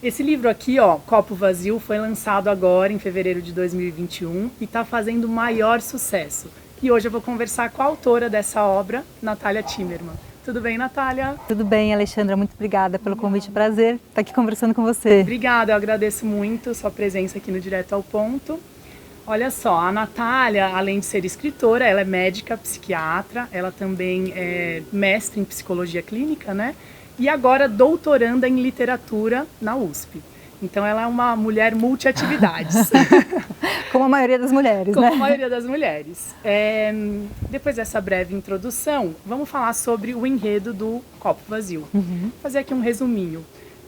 Esse livro aqui, ó, Copo Vazio, foi lançado agora em fevereiro de 2021 e está fazendo o maior sucesso. E hoje eu vou conversar com a autora dessa obra, Natália Timmerman. Tudo bem, Natália? Tudo bem, Alexandra. Muito obrigada pelo convite. Prazer estar aqui conversando com você. Obrigada, eu agradeço muito sua presença aqui no Direto ao Ponto. Olha só, a Natália, além de ser escritora, ela é médica, psiquiatra, ela também é mestre em psicologia clínica, né? E agora doutoranda em literatura na USP. Então ela é uma mulher multiatividades. Como a maioria das mulheres, Como né? Como a maioria das mulheres. Depois dessa breve introdução, vamos falar sobre o enredo do Copo Vazio. Fazer aqui um resuminho.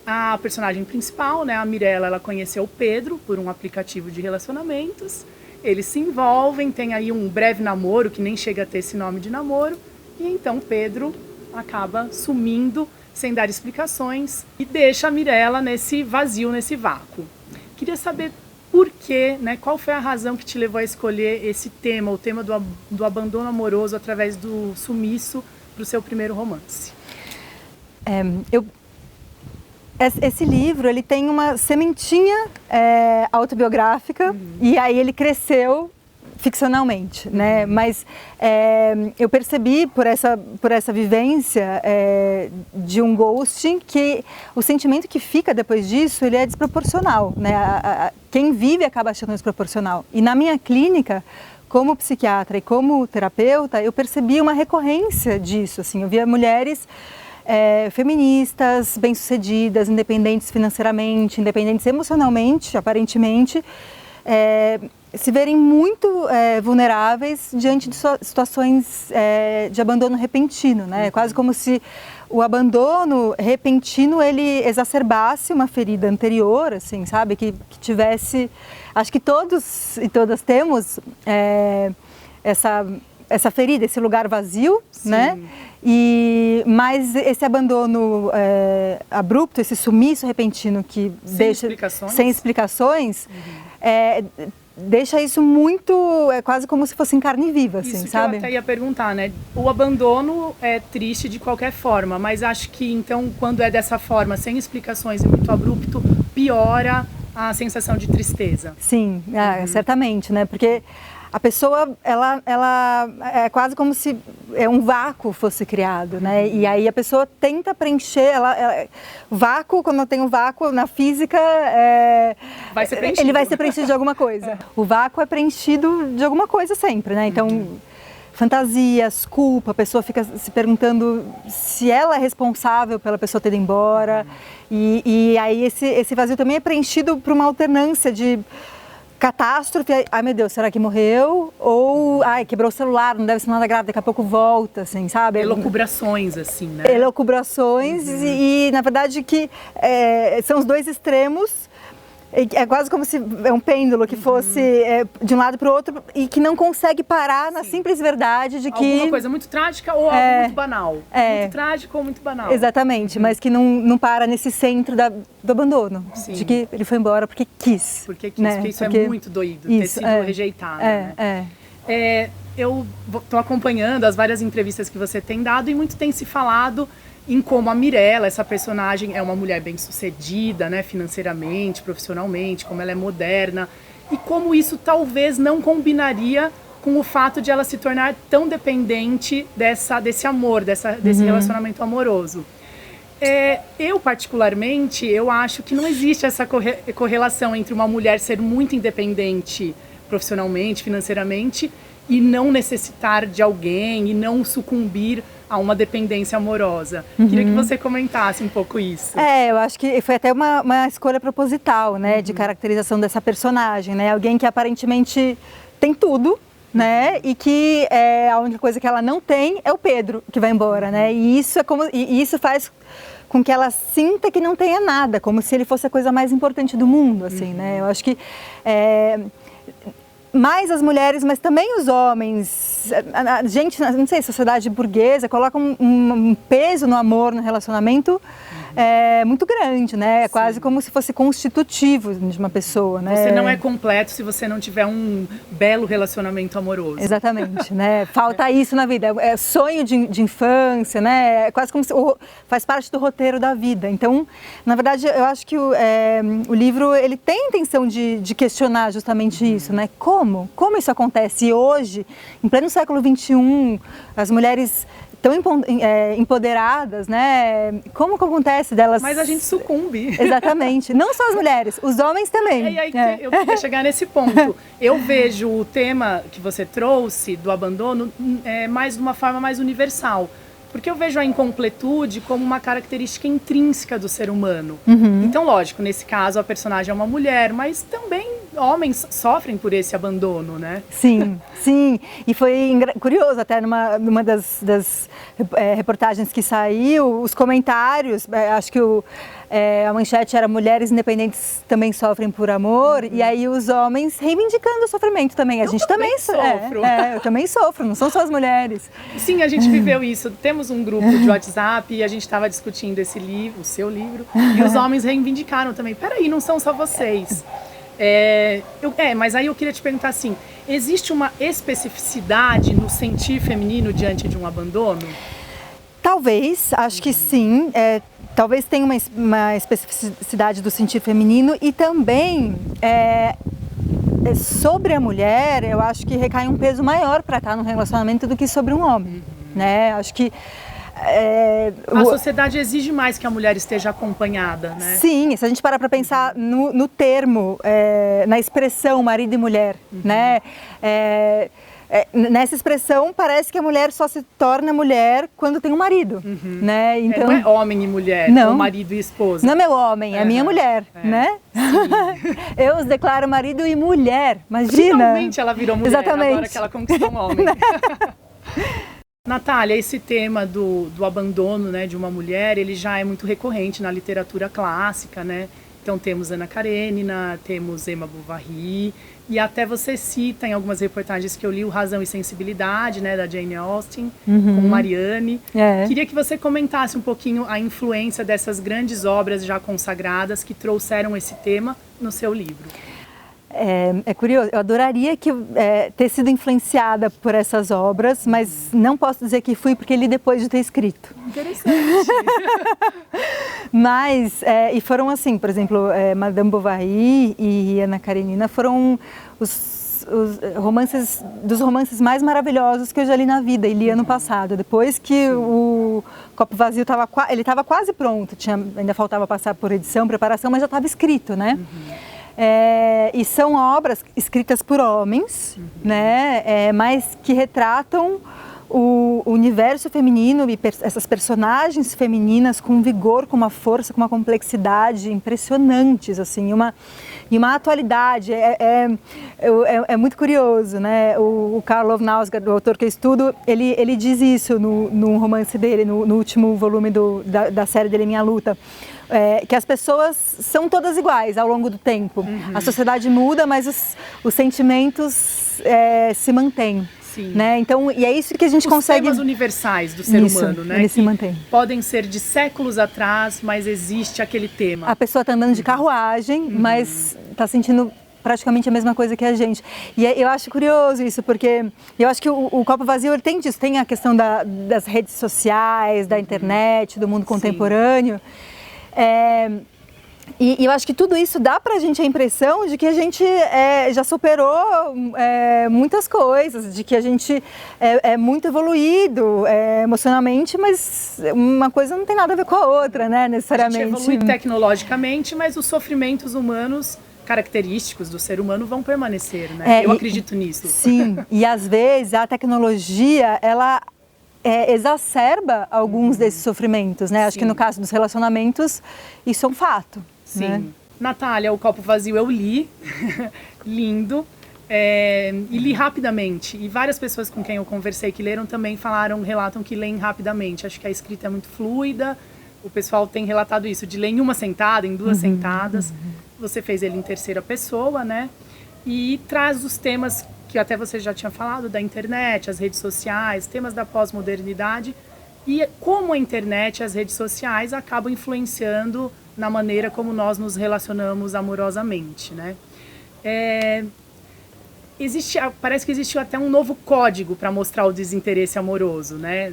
A personagem principal, né, a Mirella, ela conheceu o Pedro por um aplicativo de relacionamentos. Eles se envolvem, tem aí um breve namoro, que nem chega a ter esse nome de namoro. E então Pedro acaba sumindo, sem dar explicações, e deixa a Mirella nesse vazio, nesse vácuo. Queria saber por quê, né, qual foi a razão que te levou a escolher esse tema, o tema do abandono amoroso através do sumiço, para o seu primeiro romance? Esse livro, ele tem uma sementinha autobiográfica, e aí ele cresceu ficcionalmente, né? Mas eu percebi por essa vivência de um ghosting que o sentimento que fica depois disso, ele é desproporcional, né? Quem vive acaba achando desproporcional. E na minha clínica, como psiquiatra e como terapeuta, eu percebi uma recorrência disso, assim. Eu via mulheres feministas, bem-sucedidas, independentes financeiramente, independentes emocionalmente, aparentemente, se verem muito vulneráveis diante de situações de abandono repentino, né? Quase como se o abandono repentino ele exacerbasse uma ferida anterior, assim, sabe? Que tivesse... Acho que todos e todas temos essa ferida, esse lugar vazio, Sim. Né? Mas esse abandono abrupto, esse sumiço repentino que deixa sem explicações, deixa isso muito, quase como se fosse em carne viva, assim, isso sabe? Que eu até ia perguntar, né? O abandono é triste de qualquer forma, mas acho que então quando é dessa forma, sem explicações e muito abrupto, piora a sensação de tristeza. Sim, certamente, né? Porque a pessoa, ela é quase como se um vácuo fosse criado, né? E aí a pessoa tenta preencher, vácuo, quando tem um vácuo na física, vai ser preenchido. Ele vai ser preenchido de alguma coisa. O vácuo é preenchido de alguma coisa sempre, né? Então, fantasias, culpa, a pessoa fica se perguntando se ela é responsável pela pessoa ter ido embora. E aí esse vazio também é preenchido por uma alternância de catástrofe, ai meu Deus, será que morreu? Ou, ai, quebrou o celular, não deve ser nada grave, daqui a pouco volta, assim, sabe? Elucubrações, assim, né? Elucubrações e na verdade, que são os dois extremos. É quase como se é um pêndulo que fosse de um lado para o outro e que não consegue parar na simples verdade de que... Alguma coisa muito trágica ou algo muito banal. Muito trágico ou muito banal. Exatamente, mas que não para nesse centro do abandono. Sim. De que ele foi embora porque quis. Porque quis, né? porque isso é muito doído, ter sido rejeitado. Eu estou acompanhando as várias entrevistas que você tem dado e muito tem se falado em como a Mirella, essa personagem, é uma mulher bem-sucedida, né, financeiramente, profissionalmente, como ela é moderna, e como isso talvez não combinaria com o fato de ela se tornar tão dependente desse amor, desse relacionamento amoroso. Eu, particularmente, eu acho que não existe essa correlação entre uma mulher ser muito independente profissionalmente, financeiramente, e não necessitar de alguém, e não sucumbir a uma dependência amorosa. Queria que você comentasse um pouco isso. Eu acho que foi até uma escolha proposital, né, de caracterização dessa personagem, né, alguém que aparentemente tem tudo, né, e que a única coisa que ela não tem é o Pedro, que vai embora, né, e isso faz com que ela sinta que não tenha nada, como se ele fosse a coisa mais importante do mundo, assim, né, eu acho que mais as mulheres, mas também os homens, a gente, não sei, sociedade burguesa, coloca um peso no amor, no relacionamento muito grande, né? É quase como se fosse constitutivo de uma pessoa, né? Você não é completo se você não tiver um belo relacionamento amoroso. Exatamente, né? Falta isso na vida. É sonho de infância, né? É quase como se faz parte do roteiro da vida. Então, na verdade, eu acho que o livro ele tem a intenção de questionar justamente isso, né? Como isso acontece? E hoje, em pleno século XXI, as mulheres tão empoderadas, né? Como que acontece delas? Mas a gente sucumbe. Exatamente. Não só as mulheres, os homens também. E aí eu queria chegar nesse ponto. Eu vejo o tema que você trouxe do abandono mais de uma forma mais universal. Porque eu vejo a incompletude como uma característica intrínseca do ser humano. Então, lógico, nesse caso a personagem é uma mulher, mas também homens sofrem por esse abandono, né? Sim, sim. E foi curioso, até numa das reportagens que saiu, os comentários, acho que a manchete era mulheres independentes também sofrem por amor, e aí os homens reivindicando o sofrimento também. A gente também sofre. Eu também sofro, não são só as mulheres. Sim, a gente viveu isso. Temos um grupo de WhatsApp e a gente estava discutindo esse livro, o seu livro, e os homens reivindicaram também. Peraí, não são só vocês. Mas aí eu queria te perguntar assim, existe uma especificidade no sentir feminino diante de um abandono? Talvez, acho que sim. Talvez tenha uma especificidade do sentir feminino e também sobre a mulher, eu acho que recai um peso maior para estar no relacionamento do que sobre um homem, né? Acho que a sociedade exige mais que a mulher esteja acompanhada, né? Sim, se a gente parar para pensar no termo, na expressão marido e mulher, né? Nessa expressão parece que a mulher só se torna mulher quando tem um marido, né? Então, não é homem e mulher, não, ou marido e esposa. Não é meu homem, é minha mulher, né? Eu os declaro marido e mulher, imagina. Finalmente ela virou mulher, exatamente. Agora que ela conquistou um homem. Natália, esse tema do abandono, né, de uma mulher, ele já é muito recorrente na literatura clássica, né? Então temos Ana Karenina, temos Emma Bovary, e até você cita em algumas reportagens que eu li o Razão e Sensibilidade, né, da Jane Austen, com Marianne. Queria que você comentasse um pouquinho a influência dessas grandes obras já consagradas que trouxeram esse tema no seu livro. É curioso, eu adoraria ter sido influenciada por essas obras, mas não posso dizer que fui porque li depois de ter escrito. Interessante. Mas, e foram assim, por exemplo, Madame Bovary e Ana Karenina foram os dos romances mais maravilhosos que eu já li na vida e li ano passado. Depois que o Copo Vazio estava quase pronto, ainda faltava passar por edição, preparação, mas já estava escrito, né? E são obras escritas por homens, né? Mas que retratam o universo feminino e essas personagens femininas com vigor, com uma força, com uma complexidade impressionantes, assim, e uma atualidade. É muito curioso, né? O Karl Nausgaard, o autor que eu estudo, ele diz isso no romance dele, no último volume da série dele, Minha Luta. Que as pessoas são todas iguais ao longo do tempo. A sociedade muda, mas os sentimentos se mantêm. Sim. Né? Então, e é isso que a gente consegue... Os temas universais do ser humano, né? Eles se mantêm. Podem ser de séculos atrás, mas existe aquele tema. A pessoa está andando de carruagem, mas está sentindo praticamente a mesma coisa que a gente. E eu acho curioso isso, porque eu acho que o Copo Vazio ele tem disso, tem a questão das redes sociais, da internet, do mundo contemporâneo. E eu acho que tudo isso dá pra gente a impressão de que a gente já superou muitas coisas, de que a gente é muito evoluído emocionalmente, mas uma coisa não tem nada a ver com a outra, né, necessariamente. A gente evolui tecnologicamente, mas os sofrimentos humanos característicos do ser humano vão permanecer, né? Eu acredito nisso. Sim, e às vezes a tecnologia, ela exacerba alguns desses sofrimentos, né? Acho que no caso dos relacionamentos, isso é um fato. Sim. Né? Natália, o Copo Vazio eu li, lindo, e li rapidamente. E várias pessoas com quem eu conversei que leram também relatam que leem rapidamente. Acho que a escrita é muito fluida, o pessoal tem relatado isso, de ler em uma sentada, em duas sentadas. Você fez ele em terceira pessoa, né? E traz os temas que até você já tinha falado, da internet, as redes sociais, temas da pós-modernidade, E como a internet, as redes sociais acabam influenciando na maneira como nós nos relacionamos amorosamente, né? Parece que existiu até um novo código para mostrar o desinteresse amoroso, né?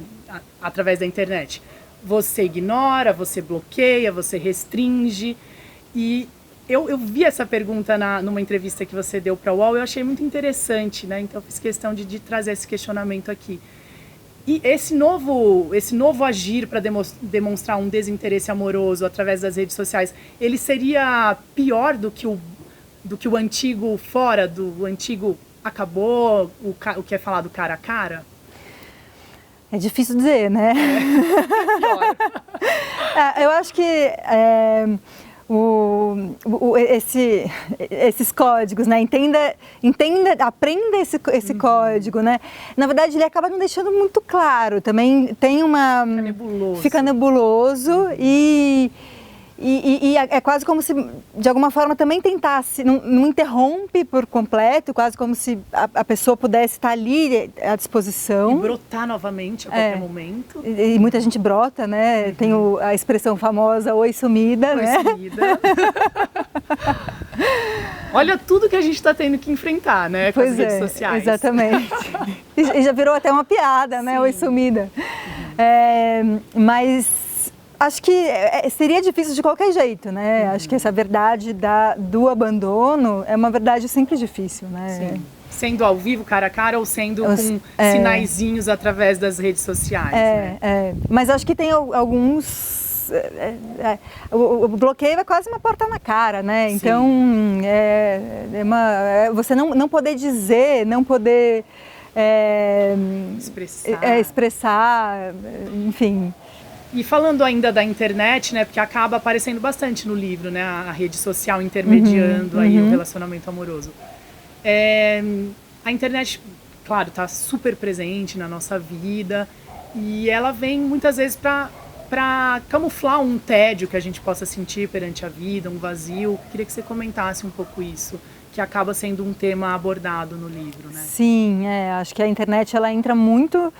Através da internet. Você ignora, você bloqueia, você restringe. E eu vi essa pergunta numa entrevista que você deu para a UOL, eu achei muito interessante, né? Então eu fiz questão de trazer esse questionamento aqui. E esse novo agir para demonstrar um desinteresse amoroso através das redes sociais, ele seria pior do que o antigo fora, do antigo acabou, o que é falado cara a cara? É difícil dizer, né? Eu acho que esses códigos, né? Aprenda esse código, né? Na verdade, ele acaba não deixando muito claro. Também tem uma... Fica nebuloso. Fica nebuloso e é quase como se, de alguma forma, também tentasse, não interrompe por completo, quase como se a pessoa pudesse estar ali à disposição. E brotar novamente a qualquer momento. E muita gente brota, né? Uhum. Tem a expressão famosa, oi sumida, né? Oi sumida. Olha tudo que a gente está tendo que enfrentar, né? Com as redes sociais. Exatamente. E já virou até uma piada, né? Sim. Oi sumida. Uhum. Mas... acho que seria difícil de qualquer jeito, né? Acho que essa verdade do abandono é uma verdade sempre difícil, né? Sim. Sendo ao vivo, cara a cara, ou sendo com sinaizinhos através das redes sociais, né? Mas acho que tem alguns... o bloqueio é quase uma porta na cara, né? Sim. Então, você não poder dizer, não poder... expressar, enfim... E falando ainda da internet, né, porque acaba aparecendo bastante no livro, né, a rede social intermediando aí o relacionamento amoroso. A internet, claro, está super presente na nossa vida e ela vem muitas vezes para camuflar um tédio que a gente possa sentir perante a vida, um vazio. Queria que você comentasse um pouco isso, que acaba sendo um tema abordado no livro, né? Sim, acho que a internet ela entra muito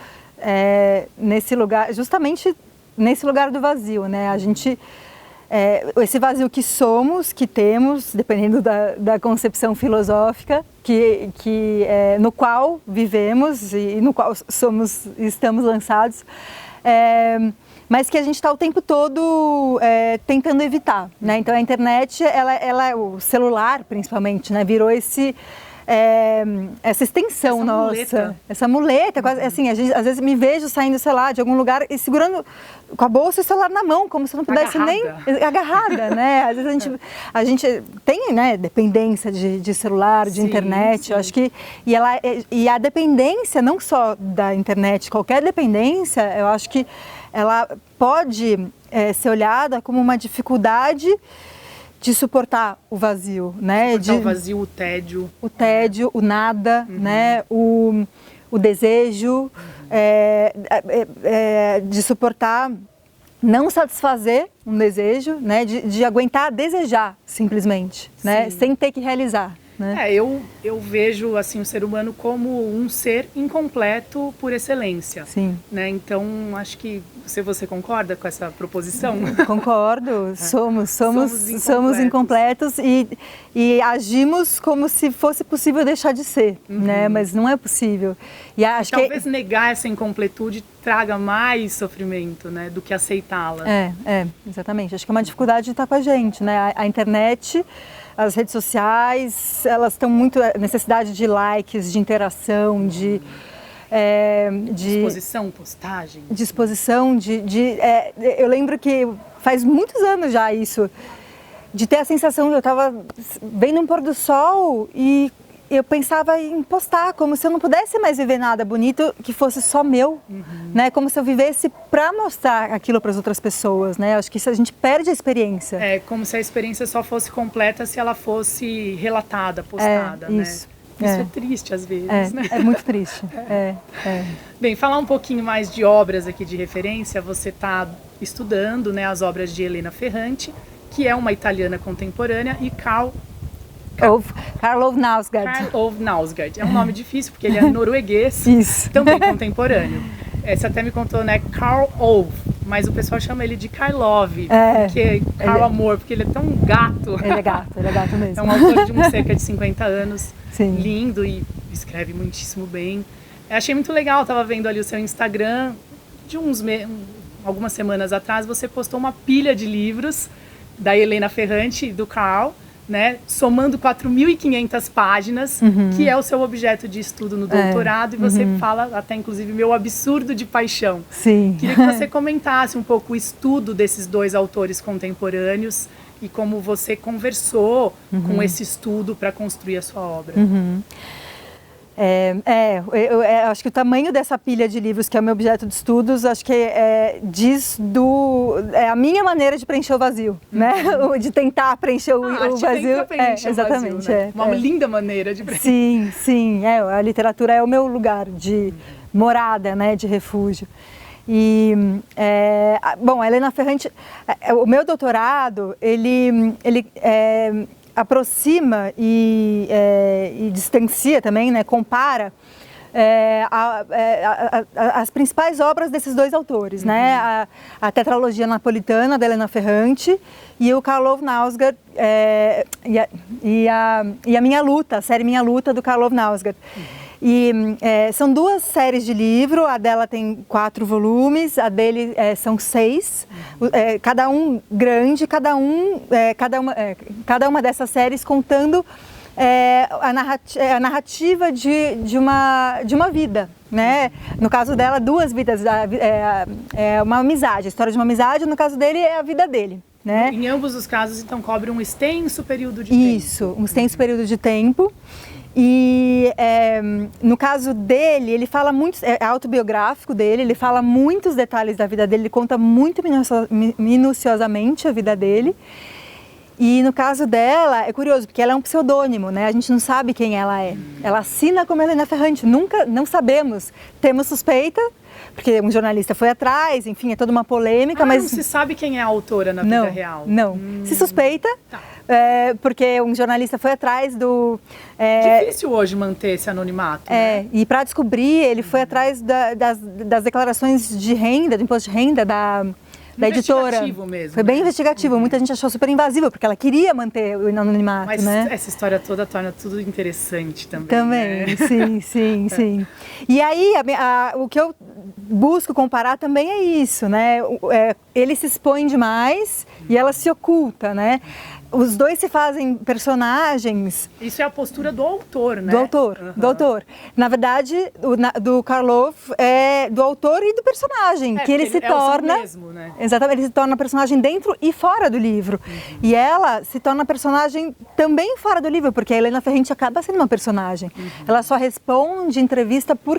nesse lugar, justamente nesse lugar do vazio, né? A gente, esse vazio que somos, que temos, dependendo da concepção filosófica, no qual vivemos e no qual estamos lançados, mas que a gente está o tempo todo tentando evitar, né? Então a internet, o celular principalmente, né? Virou essa extensão nossa, essa muleta, quase, assim, às vezes me vejo saindo, sei lá, de algum lugar e segurando com a bolsa e o celular na mão, como se não pudesse agarrada, né? Às vezes a gente tem, né, dependência de celular, de internet, sim. Eu acho que e a dependência não só da internet, qualquer dependência, eu acho que ela pode ser olhada como uma dificuldade de suportar o vazio, né? O vazio, o tédio. O tédio, o nada, né? O desejo, de suportar, não satisfazer um desejo, né? De aguentar desejar, simplesmente, né? Sem ter que realizar. Né? Eu vejo assim, o ser humano como um ser incompleto por excelência. Sim. Né? Então, acho que você concorda com essa proposição? Concordo. Somos incompletos e agimos como se fosse possível deixar de ser, né? Mas não é possível. E talvez negar essa incompletude traga mais sofrimento, né, do que aceitá-la. Exatamente. Acho que é uma dificuldade de estar com a gente, né? A internet, as redes sociais, elas estão muito necessidade de likes, de interação, de disposição, postagem. Disposição, eu lembro que faz muitos anos já isso, de ter a sensação de eu estava vendo um pôr do sol e eu pensava em postar, como se eu não pudesse mais viver nada bonito que fosse só meu, né? Como se eu vivesse para mostrar aquilo para as outras pessoas, né? Acho que isso a gente perde a experiência. É como se a experiência só fosse completa se ela fosse relatada, postada, né? Isso é triste às vezes, né? É muito triste. Bem, falar um pouquinho mais de obras aqui de referência. Você está estudando, né, as obras de Elena Ferrante, que é uma italiana contemporânea, e Karl Ove Knausgaard. Karl Ove Knausgaard. É um nome difícil porque ele é norueguês, Isso. também contemporâneo. Você até me contou, né? Karl Ove, mas o pessoal chama ele de Karlov, porque Karl Amor, porque ele é tão gato. Ele é gato mesmo. É um autor de cerca de 50 anos, Sim. Lindo e escreve muitíssimo bem. Eu achei muito legal, estava vendo ali o seu Instagram, de algumas semanas atrás, você postou uma pilha de livros da Helena Ferrante e do Karl, né, somando 4.500 páginas, que é o seu objeto de estudo no doutorado, e você fala até, inclusive, meu absurdo de paixão. Sim. Queria que você comentasse um pouco o estudo desses dois autores contemporâneos e como você conversou com esse estudo para construir a sua obra. Eu acho que o tamanho dessa pilha de livros, que é o meu objeto de estudos, acho que diz a minha maneira de preencher o vazio, né? De tentar preencher o vazio. Exatamente. Vazio, né? Uma linda maneira de preencher. Sim. A literatura é o meu lugar de morada, né? De refúgio. E, bom, a Helena Ferrante, o meu doutorado, ele aproxima e distancia também, né, compara as principais obras desses dois autores, né, a tetralogia napolitana da Helena Ferrante e o Karl Ove Knausgaard e a Minha Luta, a série Minha Luta do Karl Ove Knausgaard. E são duas séries de livro, a dela tem 4 volumes, a dele são 6, cada um grande, cada uma dessas séries contando a narrativa de uma vida, né? No caso dela, 2 vidas, uma amizade, a história de uma amizade, no caso dele é a vida dele. Né? Em ambos os casos, então, cobre um extenso período de tempo. Isso, um extenso período de tempo. E no caso dele, ele fala muito, é autobiográfico dele, ele fala muitos detalhes da vida dele, ele conta muito minuciosamente a vida dele. E no caso dela, é curioso, porque ela é um pseudônimo, né? A gente não sabe quem ela é. Ela assina como Helena Ferrante, não sabemos. Temos suspeita, porque um jornalista foi atrás, enfim, é toda uma polêmica, mas... não se sabe quem é a autora na vida real? Não, se suspeita, porque um jornalista foi atrás do... Difícil hoje manter esse anonimato, né? E para descobrir, ele foi atrás das declarações de renda, do imposto de renda da editora. Investigativo mesmo. Foi bem investigativo, muita gente achou super invasivo, porque ela queria manter o anonimato, mas né? Essa história toda torna tudo interessante também. Também, né? sim. E aí, o que eu busco comparar também é isso, né? Ele se expõe demais e ela se oculta, né? Os dois se fazem personagens... Isso é a postura do autor, né? Do autor. Na verdade, do Karl Ove é do autor e do personagem, que ele se torna... mesmo, né? Exatamente, ele se torna personagem dentro e fora do livro. E ela se torna personagem também fora do livro, porque a Helena Ferrante acaba sendo uma personagem. Ela só responde entrevista por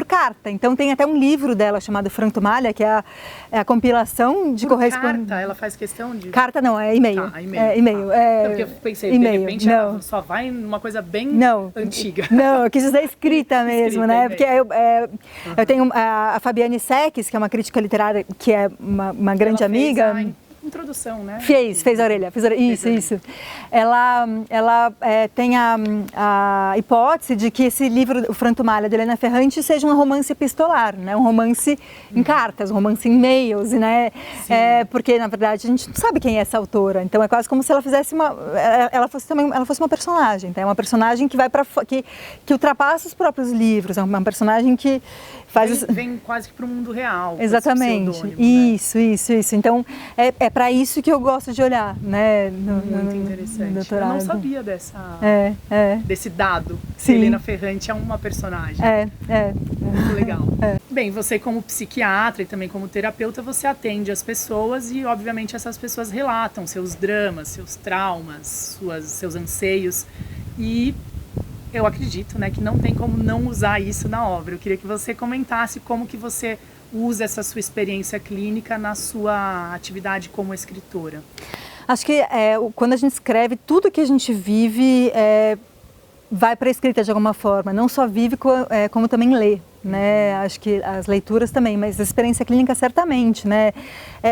carta. Então tem até um livro dela chamado Frantomalha, que é a compilação de correspondência. Carta? Ela faz questão de... Carta não, é e-mail. E-mail. Porque eu pensei, de repente, ela só vai numa coisa bem antiga. Não, eu quis dizer escrita mesmo, né? Porque eu tenho a Fabiane Seques, que é uma crítica literária, que é uma grande amiga. Introdução, né? Fez a orelha. Isso. Ela tem a hipótese de que esse livro, o Frantomalha, de Helena Ferrante, seja um romance epistolar, né? Um romance em cartas, um romance em e-mails, né? Porque, na verdade, a gente não sabe quem é essa autora. Então, é quase como se ela fizesse ela fosse uma personagem. Tá? É uma personagem que que ultrapassa os próprios livros. É uma personagem que vem quase que para o mundo real. Exatamente. Isso. Então, é para isso que eu gosto de olhar, né? Muito interessante. Doutorado. Eu não sabia desse dado. Sim. Helena Ferrante é uma personagem. Muito legal. Bem, você como psiquiatra e também como terapeuta, você atende as pessoas e, obviamente, essas pessoas relatam seus dramas, seus traumas, seus anseios. E eu acredito, né, que não tem como não usar isso na obra. Eu queria que você comentasse como que você usa essa sua experiência clínica na sua atividade como escritora. Acho que quando a gente escreve, tudo que a gente vive vai para a escrita de alguma forma. Não só vive, como também lê. Né? Acho que as leituras também, mas a experiência clínica certamente, né?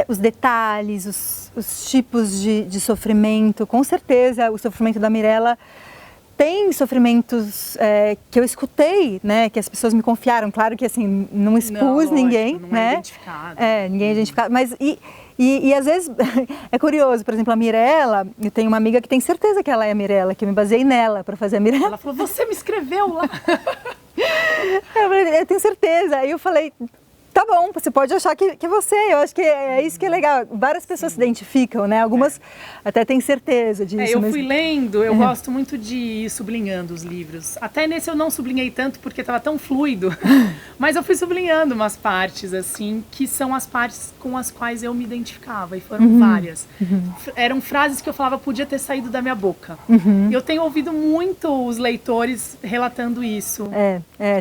Os detalhes, os tipos de sofrimento. Com certeza, o sofrimento da Mirella tem sofrimentos que eu escutei, né, que as pessoas me confiaram. Claro que assim, não expus ninguém, não né? É identificado. Ninguém é identificado, mas e às vezes é curioso, por exemplo, a Mirella, eu tenho uma amiga que tem certeza que ela é a Mirella, que eu me baseei nela para fazer a Mirella. Ela falou, você me escreveu lá. Eu tenho certeza. Aí eu falei, tá bom, você pode achar que é você. Eu acho que é isso que é legal. Várias pessoas se identificam, né? Algumas até têm certeza disso. Eu fui lendo, eu gosto muito de ir sublinhando os livros. Até nesse eu não sublinhei tanto porque estava tão fluido. Mas eu fui sublinhando umas partes, assim, que são as partes com as quais eu me identificava. E foram várias. Eram frases que eu falava, podia ter saído da minha boca. E eu tenho ouvido muito os leitores relatando isso.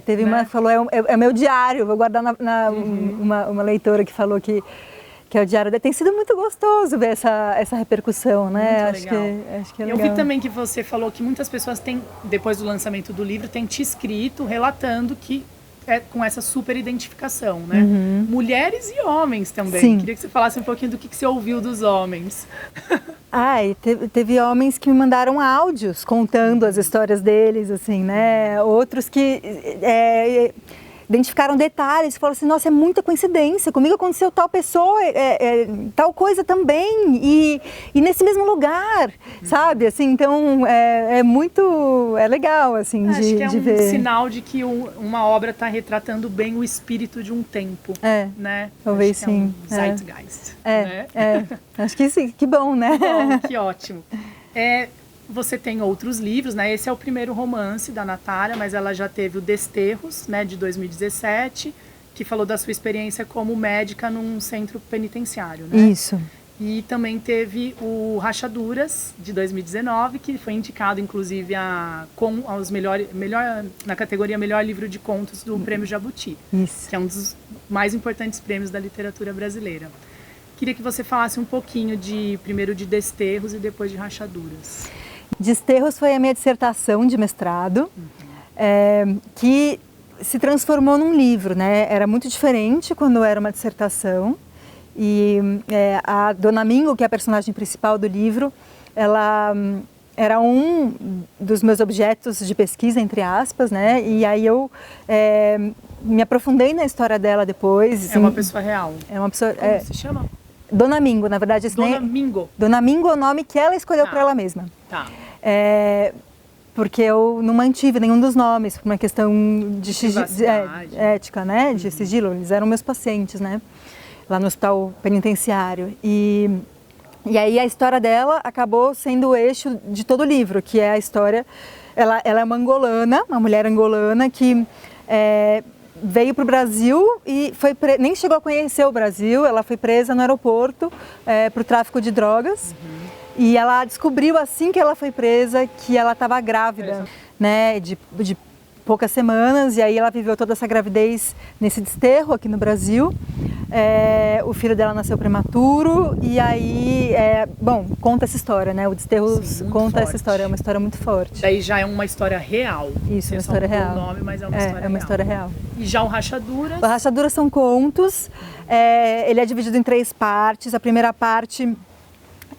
Teve uma que falou, é meu diário, vou guardar uma leitora que falou que é o diário dela. Tem sido muito gostoso ver essa repercussão, né? Acho que é legal. Eu vi também que você falou que muitas pessoas têm, depois do lançamento do livro, têm te escrito relatando que é com essa super identificação, né? Mulheres e homens também. Sim. Queria que você falasse um pouquinho do que você ouviu dos homens. Teve homens que me mandaram áudios contando as histórias deles, assim, né? Outros que identificaram detalhes, falaram assim, nossa, é muita coincidência, comigo aconteceu tal pessoa, tal coisa também, e nesse mesmo lugar, sabe? Assim, então, é legal, assim, Acho que é de ver. Um sinal de que uma obra está retratando bem o espírito de um tempo, né? Talvez sim. sim. Um zeitgeist, né? Acho que sim, que bom, né? Bom, que ótimo. Você tem outros livros, né? Esse é o primeiro romance da Natália, mas ela já teve o Desterros, né, de 2017, que falou da sua experiência como médica num centro penitenciário, né? Isso. E também teve o Rachaduras, de 2019, que foi indicado, inclusive, na categoria Melhor Livro de Contos do Prêmio Jabuti. Isso. Que é um dos mais importantes prêmios da literatura brasileira. Queria que você falasse um pouquinho primeiro de Desterros e depois de Rachaduras. Desterros foi a minha dissertação de mestrado, que se transformou num livro, né? Era muito diferente quando era uma dissertação. E a Dona Mingo, que é a personagem principal do livro, ela era um dos meus objetos de pesquisa, entre aspas, né? E aí eu me aprofundei na história dela depois. É uma pessoa real? É uma pessoa... Como se chama? Dona Mingo, na verdade. Dona Mingo? Dona Mingo é o nome que ela escolheu para ela mesma. Tá. Porque eu não mantive nenhum dos nomes, por uma questão de ética, né? De sigilo. Eles eram meus pacientes, né? Lá no hospital penitenciário. E aí a história dela acabou sendo o eixo de todo o livro, que é a história... Ela é uma angolana, uma mulher angolana que veio para o Brasil e nem chegou a conhecer o Brasil. Ela foi presa no aeroporto por tráfico de drogas. E ela descobriu, assim que ela foi presa, que ela estava grávida, né, de poucas semanas. E aí ela viveu toda essa gravidez nesse desterro aqui no Brasil. O filho dela nasceu prematuro. E aí, conta essa história, né? O Desterro conta essa história, é uma história muito forte. Daí já é uma história real. Isso, uma história real. O nome, mas é uma história real. É uma história real. E já o Rachaduras? O Rachaduras são contos. Ele é dividido em 3 partes. A primeira parte...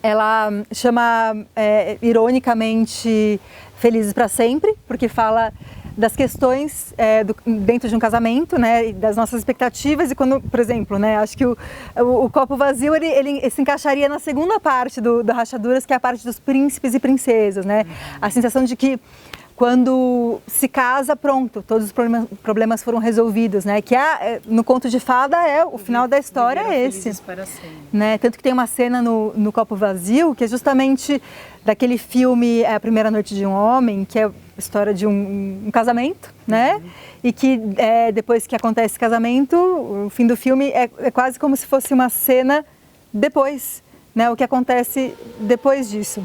Ela chama, ironicamente, Felizes para Sempre, porque fala das questões dentro de um casamento, né, das nossas expectativas. E quando, por exemplo, né, acho que o Copo Vazio ele se encaixaria na segunda parte do Rachaduras, que é a parte dos príncipes e princesas, né? A sensação de que quando se casa, pronto, todos os problemas foram resolvidos, né? Que no Conto de Fada o final da história é esse. Para sempre. Né? Tanto que tem uma cena no Copo Vazio, que é justamente daquele filme A Primeira Noite de um Homem, que é a história de um casamento, né? E que depois que acontece esse casamento, o fim do filme é quase como se fosse uma cena depois, né? O que acontece depois disso.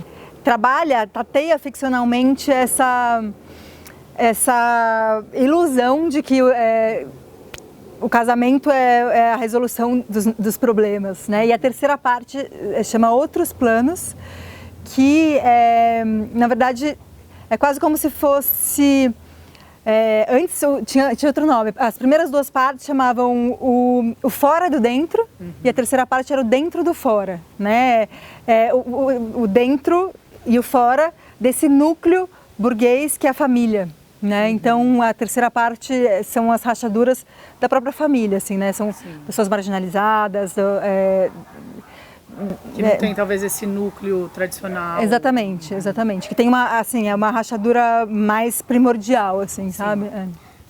Tateia ficcionalmente essa ilusão de que o casamento é a resolução dos problemas, né? E a terceira parte chama Outros Planos, que na verdade é quase como se fosse... antes tinha outro nome. As primeiras 2 partes chamavam o fora do dentro, e a terceira parte era o dentro do fora, né? O dentro e o fora desse núcleo burguês, que é a família, né? Então a terceira parte são as rachaduras da própria família, assim, né? São pessoas marginalizadas, que não tem talvez esse núcleo tradicional. Exatamente, exatamente. Que tem uma, assim, é uma rachadura mais primordial, assim, sabe?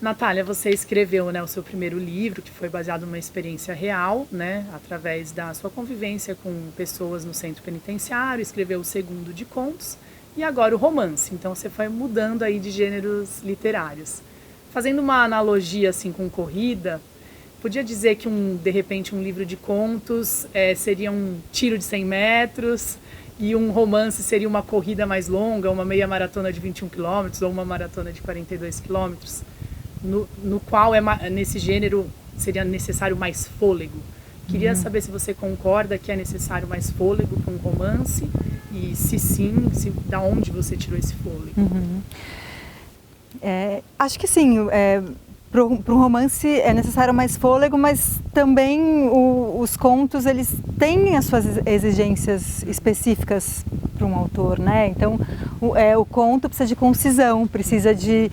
Natália, você escreveu, né, o seu primeiro livro, que foi baseado numa experiência real, né, através da sua convivência com pessoas no centro penitenciário, escreveu o segundo de contos e agora o romance. Então você foi mudando aí de gêneros literários. Fazendo uma analogia assim com corrida, podia dizer que de repente um livro de contos seria um tiro de 100 metros e um romance seria uma corrida mais longa, uma meia maratona de 21 quilômetros ou uma maratona de 42 quilômetros. No qual nesse gênero seria necessário mais fôlego. Queria saber se você concorda que é necessário mais fôlego para um romance e se sim, da onde você tirou esse fôlego? Acho que sim, para um romance é necessário mais fôlego, mas também os contos eles têm as suas exigências específicas para um autor, né? Então o conto precisa de concisão, precisa de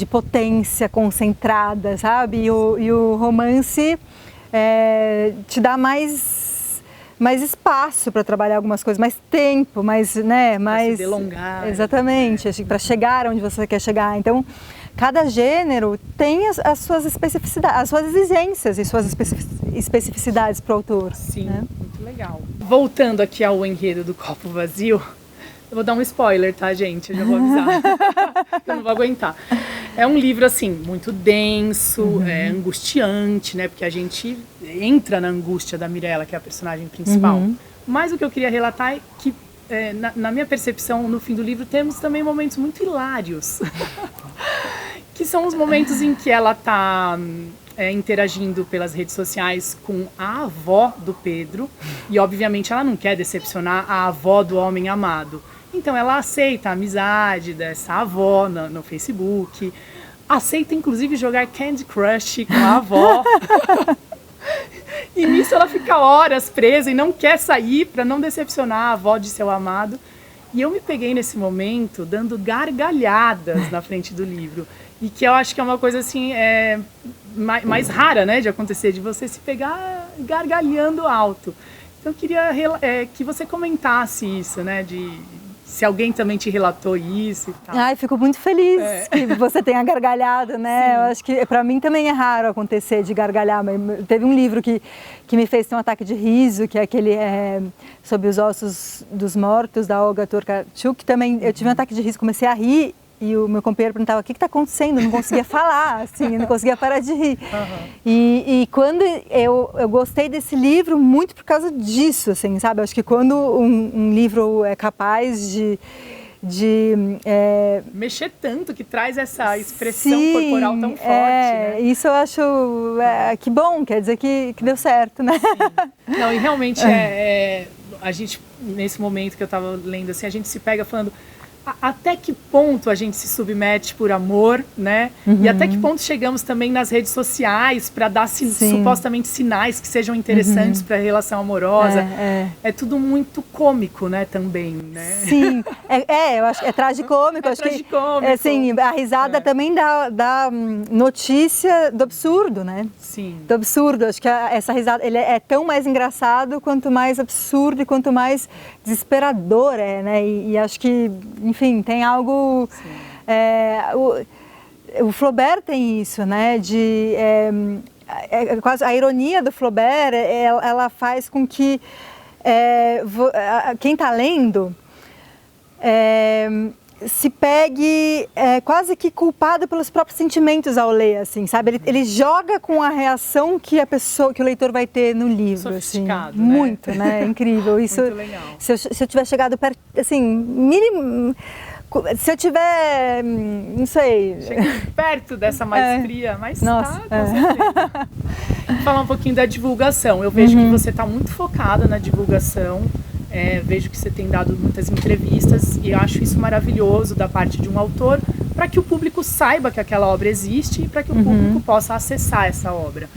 potência concentrada, sabe? E o romance te dá mais espaço para trabalhar algumas coisas, mais tempo, mais se delongar. Exatamente, para chegar onde você quer chegar. Então cada gênero tem as suas especificidades, as suas exigências e suas especificidades para o autor. Sim, né? Muito legal. Voltando aqui ao enredo do Copo Vazio, eu vou dar um spoiler, tá, gente? Eu já vou avisar. Eu não vou aguentar. É um livro, assim, muito denso, angustiante, né? Porque a gente entra na angústia da Mirella, que é a personagem principal. Mas o que eu queria relatar é que, na minha percepção, no fim do livro, temos também momentos muito hilários. Que são os momentos em que ela está interagindo pelas redes sociais com a avó do Pedro. E, obviamente, ela não quer decepcionar a avó do homem amado. Então, ela aceita a amizade dessa avó no Facebook. Aceita, inclusive, jogar Candy Crush com a avó. E nisso ela fica horas presa e não quer sair para não decepcionar a avó de seu amado. E eu me peguei nesse momento dando gargalhadas na frente do livro. E que eu acho que é uma coisa assim, mais rara, né, de acontecer, de você se pegar gargalhando alto. Então eu queria que você comentasse isso, né, se alguém também te relatou isso e tal. Ai, fico muito feliz que você tenha gargalhado, né? Sim. Eu acho que para mim também é raro acontecer de gargalhar, mas teve um livro que me fez ter um ataque de riso, que é aquele Sob os Ossos dos Mortos, da Olga Tokarczuk, que também eu tive um ataque de riso, comecei a rir e o meu companheiro perguntava o que está acontecendo, eu não conseguia falar, assim, eu não conseguia parar de rir. E quando eu gostei desse livro muito por causa disso, assim, sabe? Eu acho que quando um livro é capaz de mexer tanto, que traz essa expressão corporal tão forte, né? Isso eu acho que bom, quer dizer que deu certo, né? Sim. Não, e realmente a gente, nesse momento que eu estava lendo, assim, a gente se pega falando até que ponto a gente se submete por amor, né? E até que ponto chegamos também nas redes sociais para dar supostamente sinais que sejam interessantes para a relação amorosa. É tudo muito cômico, né? Também, né? Sim, eu acho que é tragicômico. Acho tragicômico. Que assim, a risada também dá notícia do absurdo, né? Sim. Do absurdo. Acho que essa risada ele é tão mais engraçado quanto mais absurdo e quanto mais desesperador né? E acho que, enfim, tem algo... O Flaubert tem isso, né? Quase a ironia do Flaubert, ela faz com que quem está lendo se pegue quase que culpado pelos próprios sentimentos ao ler, assim, sabe? Ele joga com a reação que o leitor vai ter no livro, sofisticado, assim. Né? Muito, né? Incrível. Isso, muito legal. Se eu tiver chegado perto, assim, mínimo... Se eu tiver, não sei... perto dessa maestria, mas nossa, com certeza. Falar um pouquinho da divulgação. Eu vejo que você está muito focada na divulgação. Vejo que você tem dado muitas entrevistas e acho isso maravilhoso da parte de um autor para que o público saiba que aquela obra existe e para que o público possa acessar essa obra.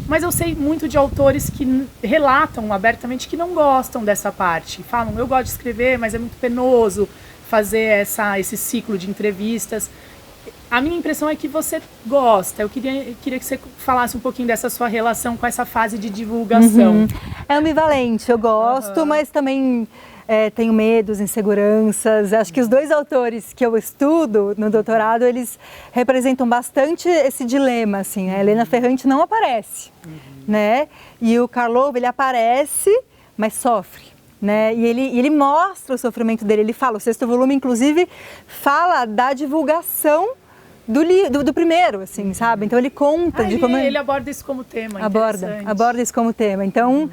Mas eu sei muito de autores que relatam abertamente que não gostam dessa parte. Falam, eu gosto de escrever, mas é muito penoso. fazer esse ciclo de entrevistas. A minha impressão é que você gosta. Eu queria que você falasse um pouquinho dessa sua relação com essa fase de divulgação. É ambivalente, eu gosto, mas também tenho medos, inseguranças. Acho que os dois autores que eu estudo no doutorado, eles representam bastante esse dilema, assim. A Helena Ferrante não aparece, né? E o Karlov, ele aparece, mas sofre. Né? E ele mostra o sofrimento dele, ele fala, o 6º volume inclusive fala da divulgação do primeiro, assim, sabe? Então ele conta de como... Ele aborda isso como tema, aborda isso como tema. Então,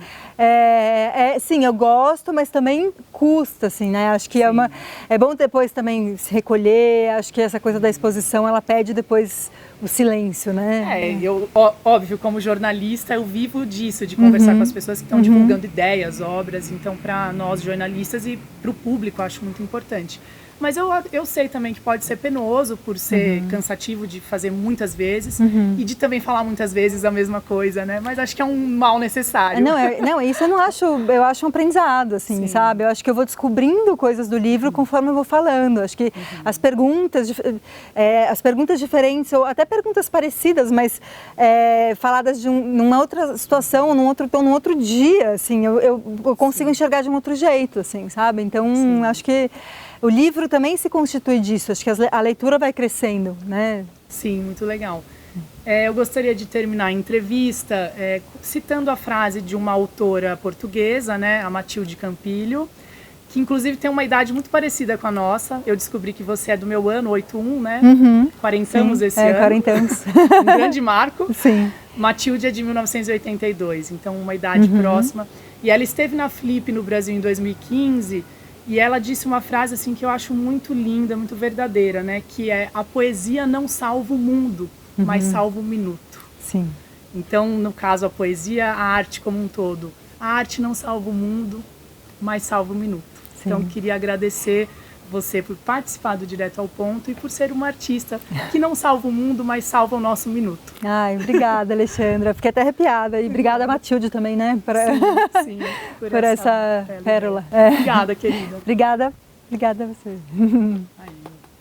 sim, eu gosto, mas também custa, assim, né? Acho que é bom depois também se recolher, acho que essa coisa da exposição, ela pede depois o silêncio, né? Óbvio, como jornalista, eu vivo disso, de conversar com as pessoas que estão divulgando ideias, obras. Então, para nós jornalistas e para o público, eu acho muito importante. Mas eu sei também que pode ser penoso por ser cansativo de fazer muitas vezes e de também falar muitas vezes a mesma coisa, né? Mas acho que é um mal necessário. Não, isso eu acho um aprendizado, assim, sabe? Eu acho que eu vou descobrindo coisas do livro conforme eu vou falando. Acho que as perguntas diferentes, ou até perguntas parecidas, mas faladas numa outra situação, num outro dia, assim, eu consigo enxergar de um outro jeito, assim, sabe? Então, acho que o livro também se constitui disso, acho que a leitura vai crescendo, né? Sim, muito legal. Eu gostaria de terminar a entrevista citando a frase de uma autora portuguesa, né, a Matilde Campilho, que inclusive tem uma idade muito parecida com a nossa. Eu descobri que você é do meu ano, 81, né? Quarentamos esse ano. Quarentamos. Um grande marco. Sim. Matilde é de 1982, então uma idade próxima. E ela esteve na Flip no Brasil em 2015... E ela disse uma frase assim que eu acho muito linda, muito verdadeira, né? Que é: a poesia não salva o mundo, mas salva um minuto. Sim. Então, no caso, a poesia, a arte como um todo. A arte não salva o mundo, mas salva um minuto. Sim. Então, queria agradecer você por participar do Direto ao Ponto e por ser uma artista que não salva o mundo, mas salva o nosso minuto. Ai, obrigada, Alexandra. Fiquei até arrepiada. E obrigada, Matilde, também, né? Sim, por essa pérola. Obrigada, querida. Obrigada a você. Aí.